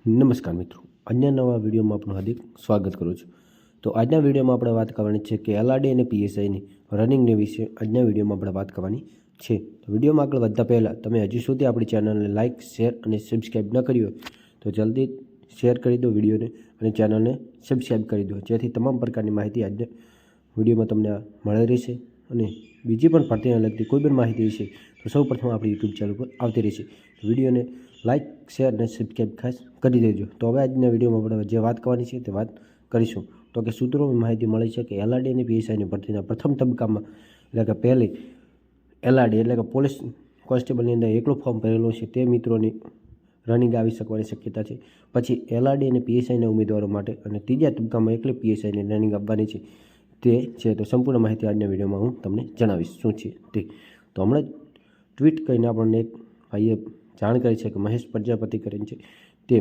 નમસ્કાર મિત્રો, આજના નવા વિડીયોમાં આપનું હાર્દિક સ્વાગત કરું છું। તો આજના વિડીયોમાં આપણે વાત કરવાની છે કે એલઆરડી અને પીએસઆઈની રનિંગને વિશે આજના વિડીયોમાં આપણે વાત કરવાની છે। તો વિડીયોમાં આગળ વધતા પહેલાં તમે હજી સુધી આપણી ચેનલને લાઇક, શેર અને સબસ્ક્રાઈબ ન કરી હોય તો જલ્દી શેર કરી દો વિડીયોને અને ચેનલને સબસ્ક્રાઈબ કરી દો, જેથી તમામ પ્રકારની માહિતી આજના વિડીયોમાં તમને મળી રહેશે। અને બીજી પણ ભરતીને લગતી કોઈ પણ માહિતી વિશે તો સૌ પ્રથમ આપણી યુટ્યુબ ચેનલ પર આવતી રહેશે। વિડીયોને લાઇક, શેર અને સબસ્ક્રાઈબ ખાસ કરી દેજો। તો હવે આજના વિડીયોમાં આપણે જે વાત કરવાની છે તે વાત કરીશું। તો કે સૂત્રોની માહિતી મળી છે કે એલઆરડી અને પીએસઆઈની ભરતીના પ્રથમ તબક્કામાં એટલે કે પહેલી એલઆરડી એટલે કે પોલીસ કોન્સ્ટેબલની અંદર એકલું ફોર્મ ભરેલું છે તે મિત્રોની રનિંગ આવી શકવાની શક્યતા છે। પછી એલઆરડી અને પીએસઆઈના ઉમેદવારો માટે અને ત્રીજા તબક્કામાં એકલી પીએસઆઈની રનિંગ આપવાની છે તે છે। તો સંપૂર્ણ માહિતી આજના વિડીયોમાં હું તમને જણાવીશ શું છે તે। તો હમણાં ટ્વીટ કરીને આપણને એક ભાઈએ જાણ કરી છે કે મહેશ પ્રજાપતિ કરીને છે તે,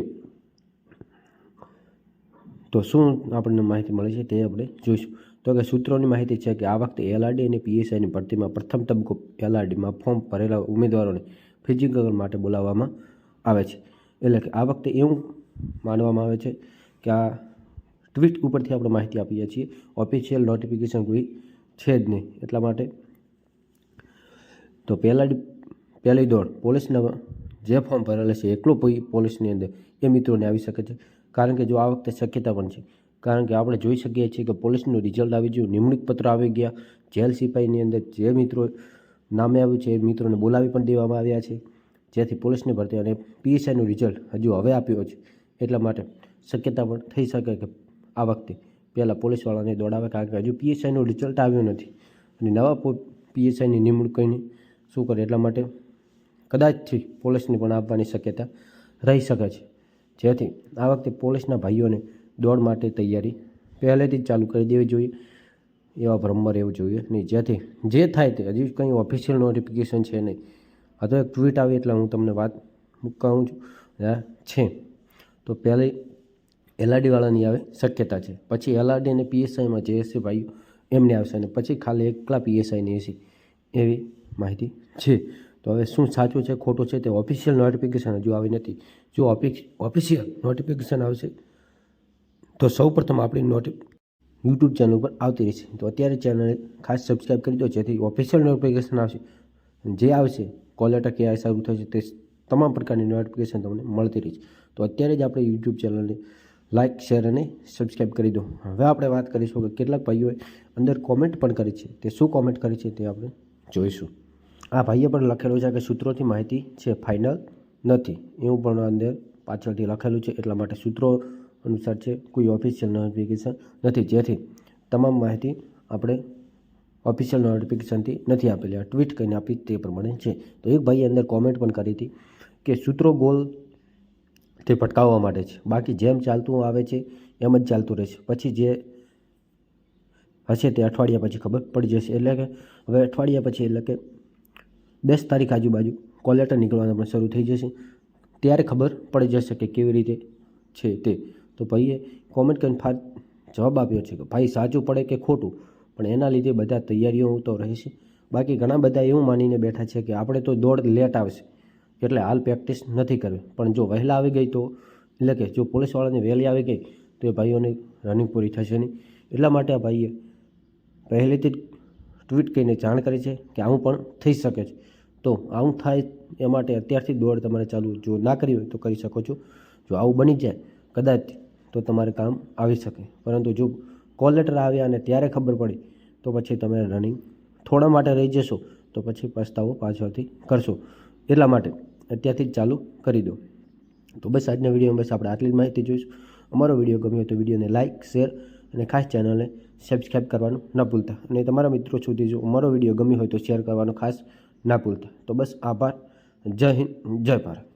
તો શું આપણને માહિતી મળી છે તે આપણે જોઈશું। તો કે સૂત્રોની માહિતી છે કે આ વખતે એલઆરડી અને પીએસઆઈની ભરતીમાં પ્રથમ તબક્કો એલઆરડીમાં ફોર્મ ભરેલા ઉમેદવારોને ફિઝિકલ માટે બોલાવવામાં આવે છે। એટલે કે આ વખતે એવું માનવામાં આવે છે કે આ ટ્વીટ ઉપરથી આપણે માહિતી આપીએ છીએ, ઓફિશિયલ નોટિફિકેશન કોઈ છે જ નહીં, એટલા માટે તો પહેલી દોડ પોલીસના જે ફોર્મ ભરેલા છે એકલો પોલીસની અંદર એ મિત્રોને આવી શકે છે। કારણ કે જો આ વખતે શક્યતા પણ છે, કારણ કે આપણે જોઈ શકીએ છીએ કે પોલીસનું રિઝલ્ટ આવી ગયું, નિમણૂક પત્ર આવી ગયા, જેલ સિપાહીની અંદર જે મિત્રો નામે આવ્યું છે એ મિત્રોને બોલાવી પણ દેવામાં આવ્યા છે, જેથી પોલીસની ભરતી અને પીએસઆઈનું રિઝલ્ટ હજુ હવે આપ્યું છે, એટલા માટે શક્યતા પણ થઈ શકે કે આ વખતે પહેલાં પોલીસવાળાને દોડાવે, કારણ કે હજુ પીએસઆઈનું રિઝલ્ટ આવ્યું નથી અને નવા પીએસઆઈની નિમણૂક કરીને શું કરે, એટલા માટે કદાચથી પોલીસની પણ આપવાની શક્યતા રહી શકે છે, જેથી આ વખતે પોલીસના ભાઈઓને દોડ માટે તૈયારી પહેલેથી જ ચાલુ કરી દેવી જોઈએ, એવા ભ્રમમાં રહેવું જોઈએ નહીં, જેથી જે થાય તે હજી કંઈ ઓફિશિયલ નોટિફિકેશન છે નહીં, આ તો એક ટ્વીટ આવી એટલે હું તમને વાત કહું છું છે। તો પહેલી એલઆરડીવાળાની આવે શક્યતા છે, પછી એલઆરડી અને પીએસઆઈમાં જે હશે ભાઈઓ એમને આવશે અને પછી ખાલી એકલા પીએસઆઈની હશે એવી માહિતી છે। તો હવે શું સાચું છે ખોટું છે તે ઓફિશિયલ નોટિફિકેશન હજુ આવી નથી। જો ઓફિશિયલ નોટિફિકેશન આવશે તો સૌ પ્રથમ આપણી યુટ્યુબ ચેનલ પર આવતી રહેશે। તો અત્યારે ચેનલને ખાસ સબસ્ક્રાઈબ કરી દો, જેથી ઓફિશિયલ નોટિફિકેશન આવશે જે આવશે કોલ લેટર ક્યારે શરૂ થશે તે તમામ પ્રકારની નોટિફિકેશન તમને મળતી રહેશે। તો અત્યારે જ આપણે યુટ્યુબ ચેનલને લાઇક, શેર અને સબસ્ક્રાઈબ કરી દો। હવે આપણે વાત કરીશું કે કેટલાક ભાઈઓએ અંદર કોમેન્ટ પણ કરી છે, તે શું કોમેન્ટ કરી છે તે આપણે જોઈશું। આ ભાઈએ પણ લખેલું છે કે સૂત્રોથી માહિતી છે, ફાઇનલ નથી, એવું પણ અંદર પાછળથી લખેલું છે, એટલા માટે સૂત્રો અનુસાર છે, કોઈ ઓફિશિયલ નોટિફિકેશન નથી, જેથી તમામ માહિતી આપણે ઓફિશિયલ નોટિફિકેશનથી નથી આપેલી, આ ટ્વીટ કરીને આપી તે પ્રમાણે છે। તો એક ભાઈએ અંદર કોમેન્ટ પણ કરી હતી કે સૂત્રો ગોલ તે ભટકાવવા માટે છે, બાકી જેમ ચાલતું આવે છે એમ જ ચાલતું રહેશે, પછી જે હશે તે અઠવાડિયા પછી ખબર પડી જશે। એટલે કે હવે અઠવાડિયા પછી એટલે કે 10 તારીખ આજુબાજુ કોલ લેટર નીકળવાના પણ શરૂ થઈ જશે, ત્યારે ખબર પડી જશે કે કેવી રીતે છે તે। તો ભાઈએ કોમેન્ટ કરીને જવાબ આપ્યો છે કે ભાઈ સાચું પડે કે ખોટું પણ એના લીધે બધા તૈયારીઓ તો રહેશે। બાકી ઘણા બધા એવું માનીને બેઠા છે કે આપણે તો દોડ લેટ આવશે એટલે હાલ પ્રેક્ટિસ નથી કરવી, પણ જો વહેલા આવી ગઈ તો એટલે કે જો પોલીસવાળાની વહેલી આવી ગઈ તો એ ભાઈઓની રનિંગ પૂરી થશે નહીં, એટલા માટે આ ભાઈએ પહેલેથી જ ટ્વીટ કરીને જાણ કરી છે કે આવું પણ થઈ શકે છે। તો આવું થાય એ માટે અત્યારથી દોડ તમારે ચાલુ જો ના કરી હોય તો કરી શકો છો। જો આવું બની જાય કદાચ તો તમારે કામ આવી શકે, પરંતુ જો કોલ લેટર આવ્યા અને ત્યારે ખબર પડી તો પછી તમે રનિંગ થોડા માટે રહી જશો તો પછી પસ્તાવો પાછળથી કરશો, એટલા માટે અત્યારથી જ ચાલુ કરી દો। તો બસ આજના વિડીયોમાં બસ આપણે આટલી જ માહિતી જોઈશું। અમારો વિડીયો ગમ્યો તો વિડીયોને લાઇક, શેર અને ખાસ ચેનલને સબસ્ક્રાઈબ કરવાનું ન ભૂલતા, અને તમારા મિત્રો સુધી જો અમારો વિડીયો ગમ્યો હોય તો શેર કરવાનું ખાસ ના ભૂલતા। તો બસ આભાર, જય હિન્દ, જય ભારત।